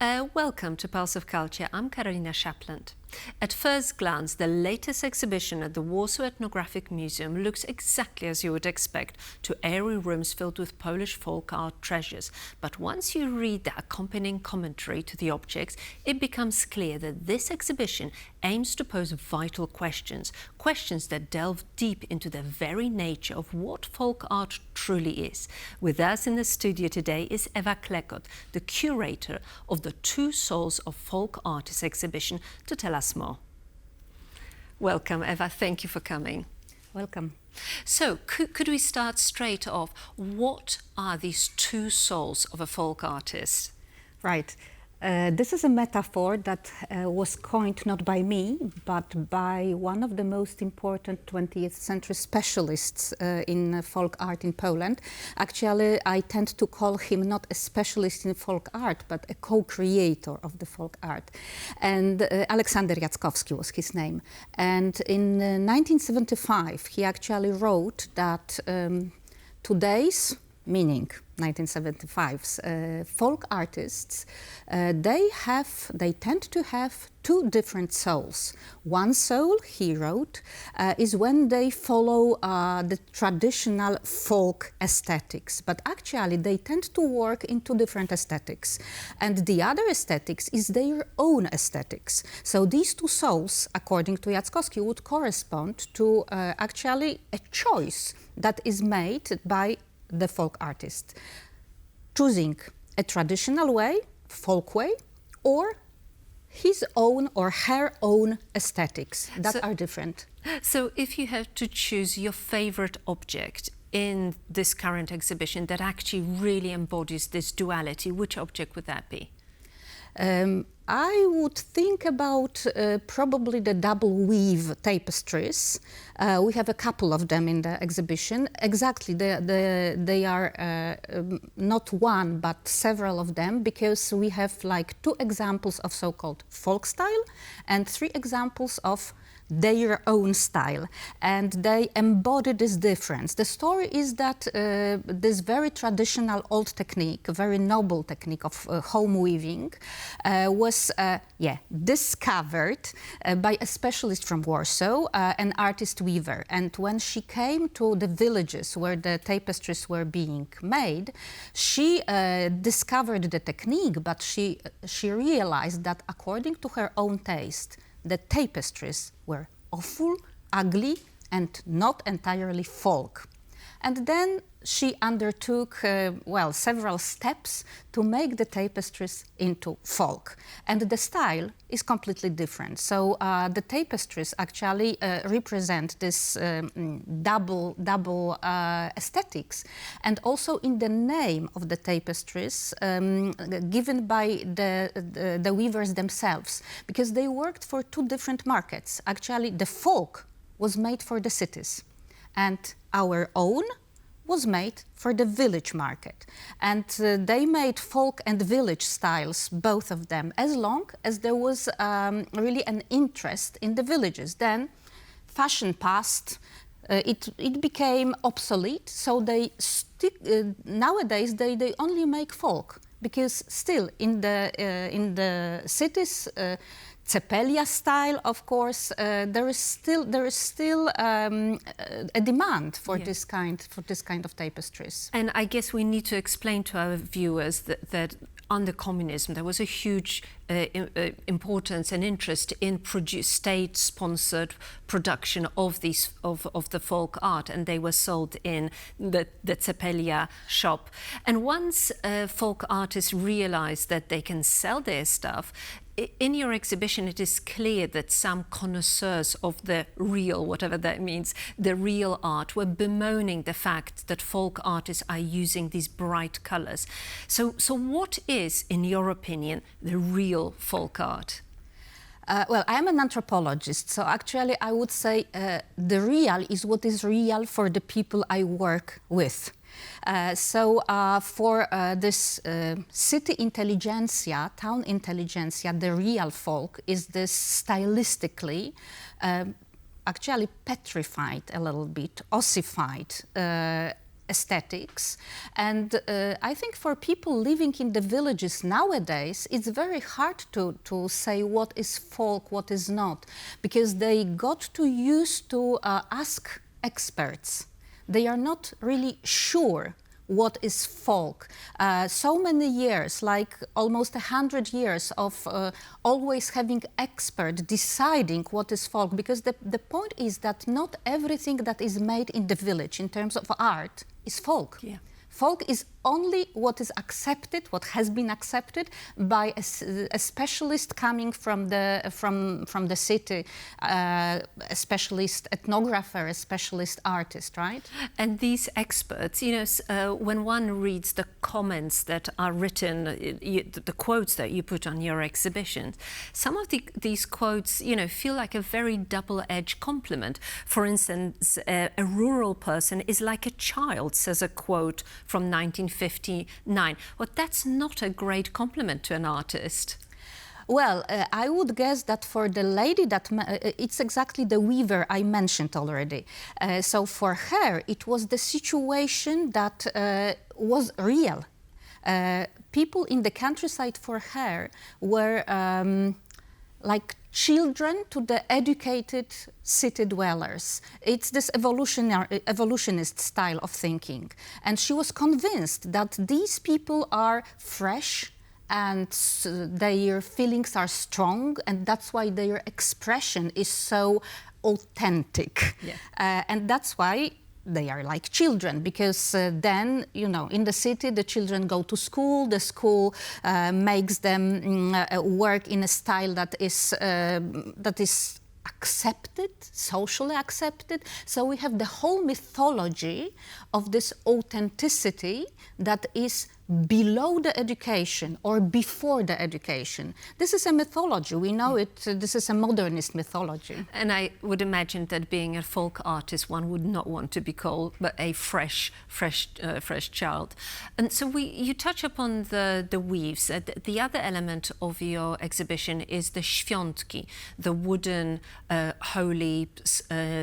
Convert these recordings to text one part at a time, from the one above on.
Welcome to Pulse of Culture. I'm Karolina Shapland. At first glance, the latest exhibition at the Warsaw Ethnographic Museum looks exactly as you would expect, two airy rooms filled with Polish folk art treasures. But once you read the accompanying commentary to the objects, it becomes clear that this exhibition aims to pose vital questions, questions that delve deep into the very nature of what folk art truly is. With us in the studio today is Ewa Klekot, the curator of the Two Souls of Folk Artists exhibition, to tell us more. Welcome, Ewa. Thank you for coming. Welcome. So, could we start straight off? What are these two souls of a folk artist? Right. This is a metaphor that was coined not by me, but by one of the most important 20th century specialists in folk art in Poland. Actually, I tend to call him not a specialist in folk art, but a co-creator of the folk art. And Aleksander Jackowski was his name. And in 1975, he actually wrote that today's, meaning 1975's folk artists, they tend to have two different souls. One soul, he wrote, is when they follow the traditional folk aesthetics, but actually they tend to work in two different aesthetics. And the other aesthetics is their own aesthetics. So these two souls, according to Jackowski, would correspond to actually a choice that is made by the folk artist, choosing a traditional way, folk way, or his own or her own aesthetics that are different. So if you have to choose your favorite object in this current exhibition that actually really embodies this duality, which object would that be? I would think about probably the double weave tapestries. We have a couple of them in the exhibition. Exactly, they are not one, but several of them, because we have like two examples of so-called folk style and three examples of their own style, and they embody this difference. The story is that this very traditional old technique, a very noble technique of home weaving, was discovered by a specialist from Warsaw, an artist weaver. And when she came to the villages where the tapestries were being made, she discovered the technique, but she realized that according to her own taste, the tapestries were awful, ugly, and not entirely folk. And then she undertook, several steps to make the tapestries into folk. And the style is completely different. So the tapestries actually represent this double aesthetics. And also in the name of the tapestries given by the weavers themselves, because they worked for two different markets. Actually, the folk was made for the cities, and our own was made for the village market. And they made folk and village styles, both of them, as long as there was really an interest in the villages. Then fashion passed, it became obsolete, so they nowadays they only make folk, because still in the cities, Cepelia style, of course, there is still a demand for this kind of tapestries. And I guess we need to explain to our viewers that under communism there was a huge importance and interest in state-sponsored production of the folk art, and they were sold in the Cepelia shop. And once folk artists realized that they can sell their stuff, in your exhibition, it is clear that some connoisseurs of the real, whatever that means, the real art, were bemoaning the fact that folk artists are using these bright colors. So what is, in your opinion, the real folk art? Well, I'm an anthropologist, so actually I would say the real is what is real for the people I work with. For this city intelligentsia, town intelligentsia, the real folk is this stylistically actually petrified a little bit, ossified aesthetics. And I think for people living in the villages nowadays, it's very hard to say what is folk, what is not, because they got too used to ask experts. They are not really sure what is folk. So many years, like almost 100 years of always having expert deciding what is folk, because the point is that not everything that is made in the village in terms of art is folk. Yeah. Folk is only what is accepted, what has been accepted by a specialist coming from the city, a specialist ethnographer, a specialist artist, right? And these experts, you know, when one reads the comments that are written, the quotes that you put on your exhibition, some of these quotes, you know, feel like a very double-edged compliment. For instance, a rural person is like a child, says a quote from 1959. Well, that's not a great compliment to an artist. Well, I would guess that for the lady that it's exactly the weaver I mentioned already. So for her, it was the situation that was real. People in the countryside for her were like children to the educated city dwellers. It's this evolutionist style of thinking. And she was convinced that these people are fresh and their feelings are strong, and that's why their expression is so authentic. Yeah. And that's why they are like children, because then, you know, in the city, the children go to school, the school makes them work in a style that is accepted, socially accepted. So we have the whole mythology of this authenticity that is below the education or before the education. This is a mythology. We know it. This is a modernist mythology. And I would imagine that being a folk artist, one would not want to be called a fresh child. And so you touch upon the weaves. The other element of your exhibition is the świątki, the wooden holy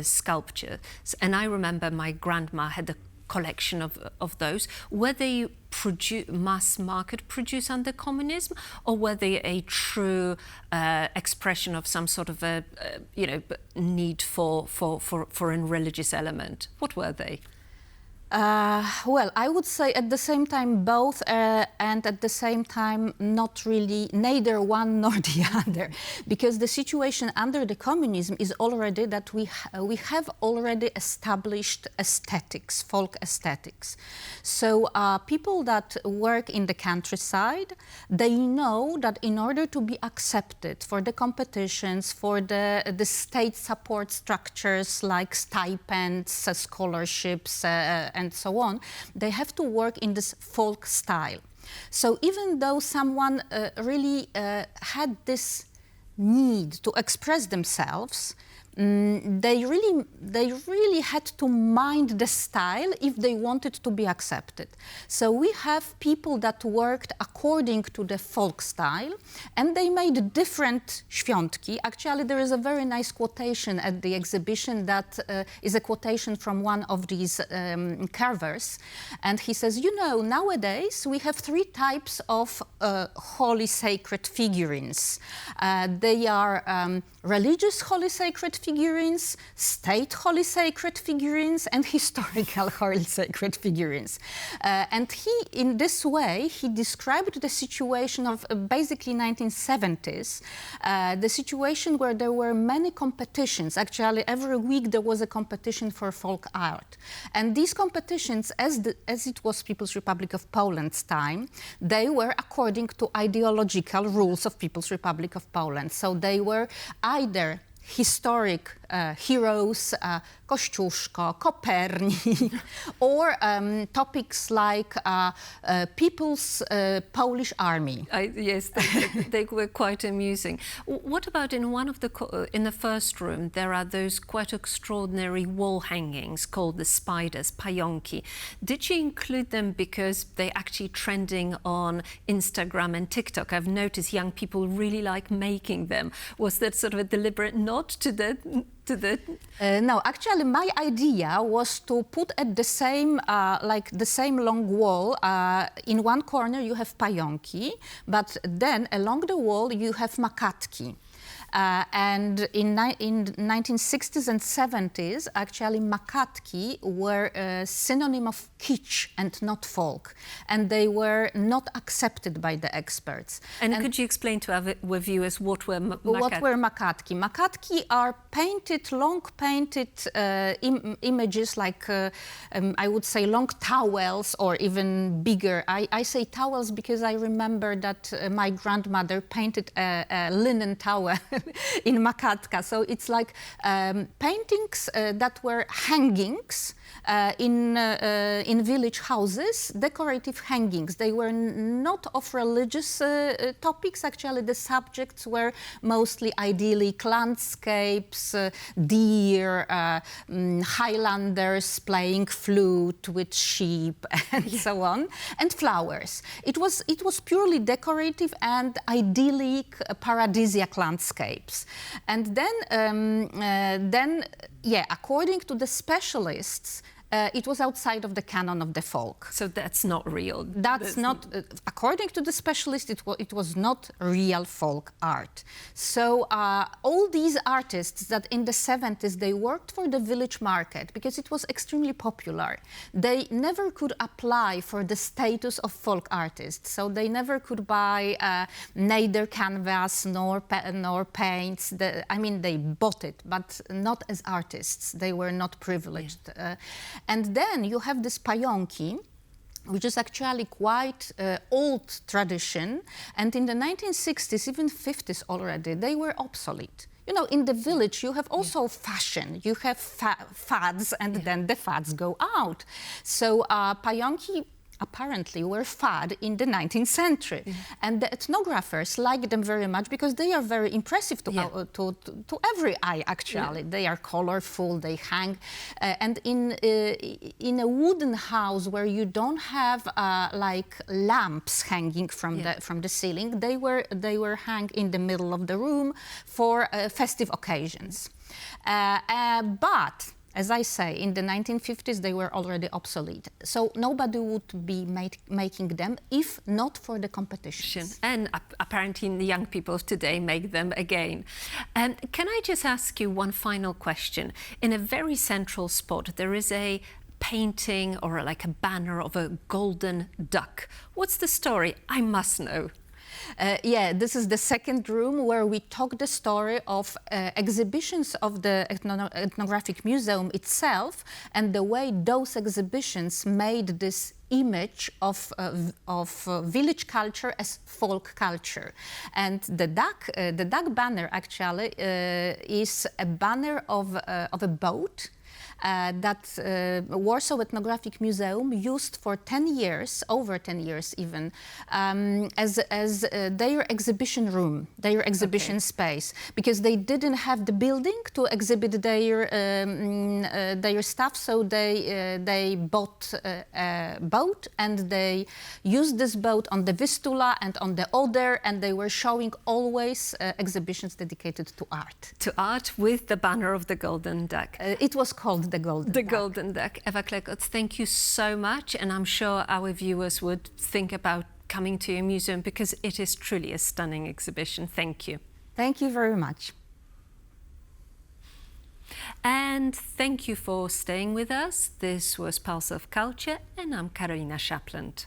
sculptures. And I remember my grandma had a collection of those. Were they mass market produced under communism, or were they a true expression of some sort of a need for a religious element? What were they? Well, I would say at the same time both, and at the same time not really neither one nor the other, because the situation under the communism is already that we have already established aesthetics, folk aesthetics. So people that work in the countryside, they know that in order to be accepted for the competitions, for the state support structures like stipends, scholarships, and so on, they have to work in this folk style. So even though someone really had this need to express themselves, they really had to mind the style if they wanted to be accepted. So we have people that worked according to the folk style, and they made different świątki. Actually, there is a very nice quotation at the exhibition that is a quotation from one of these carvers. And he says, you know, nowadays we have 3 types of holy sacred figurines. They are religious holy sacred figurines, state holy sacred figurines, and historical holy sacred figurines. And he, in this way, he described the situation of basically 1970s, the situation where there were many competitions. Actually, every week there was a competition for folk art. And these competitions, as it was People's Republic of Poland's time, they were according to ideological rules of People's Republic of Poland. So they were either historic heroes, Kościuszko, Kopernik, or topics like People's Polish Army. Yes, they were quite amusing. What about in one of in the first room, there are those quite extraordinary wall hangings called the spiders, pająki. Did you include them because they're actually trending on Instagram and TikTok? I've noticed young people really like making them. Was that sort of a deliberate nod to the to the... No, actually, my idea was to put at the same, like the same long wall. In one corner you have pająki, but then along the wall you have makatki. And in 1960s and 70s, actually, makatki were a synonym of kitsch and not folk, and they were not accepted by the experts. And could you explain to our viewers what were makatki? What were makatki? Makatki are painted, long painted images, like I would say long towels or even bigger. I say towels because I remember that my grandmother painted a linen towel in makatka. So it's like paintings that were hangings in village houses, decorative hangings. They were not of religious topics. Actually, the subjects were mostly idyllic landscapes, deer, Highlanders playing flute with sheep, and so on, and flowers. It was purely decorative and idyllic, paradisiac landscapes. And then, according to the specialists, it was outside of the canon of the folk. So that's not real. That's not, according to the specialist, it was not real folk art. So all these artists that in the 70s, they worked for the village market because it was extremely popular. They never could apply for the status of folk artists. So they never could buy neither canvas nor paints. I mean, they bought it, but not as artists. They were not privileged. Yeah. And then you have this pająki, which is actually quite old tradition. And in the 1960s, even 50s already, they were obsolete. You know, in the village, you have also fashion. You have fads, and then the fads go out. So pająki apparently were fad in the 19th century. And the ethnographers like them very much because they are very impressive to every eye, actually. They are colorful, they hang. And in a wooden house where you don't have like lamps hanging from the ceiling, they were hung in the middle of the room for festive occasions. But as I say, in the 1950s, they were already obsolete. So nobody would be making them if not for the competition. And apparently the young people of today make them again. Can I just ask you one final question? In a very central spot, there is a painting or like a banner of a golden duck. What's the story? I must know. This is the second room where we talk the story of exhibitions of the Ethnographic Museum itself and the way those exhibitions made this image of village culture as folk culture. And the duck banner actually is a banner of a boat that Warsaw Ethnographic Museum used for 10 years, over 10 years even, as their exhibition room, their exhibition space, because they didn't have the building to exhibit their stuff, so they bought a boat and they used this boat on the Vistula and on the Oder, and they were showing always exhibitions dedicated to art. To art with the banner of the golden duck. It was called the Golden Duck. Golden Duck. Ewa Klekot, thank you so much, and I'm sure our viewers would think about coming to your museum because it is truly a stunning exhibition. Thank you. Thank you very much. And thank you for staying with us. This was Pulse of Culture, and I'm Karolina Szapland.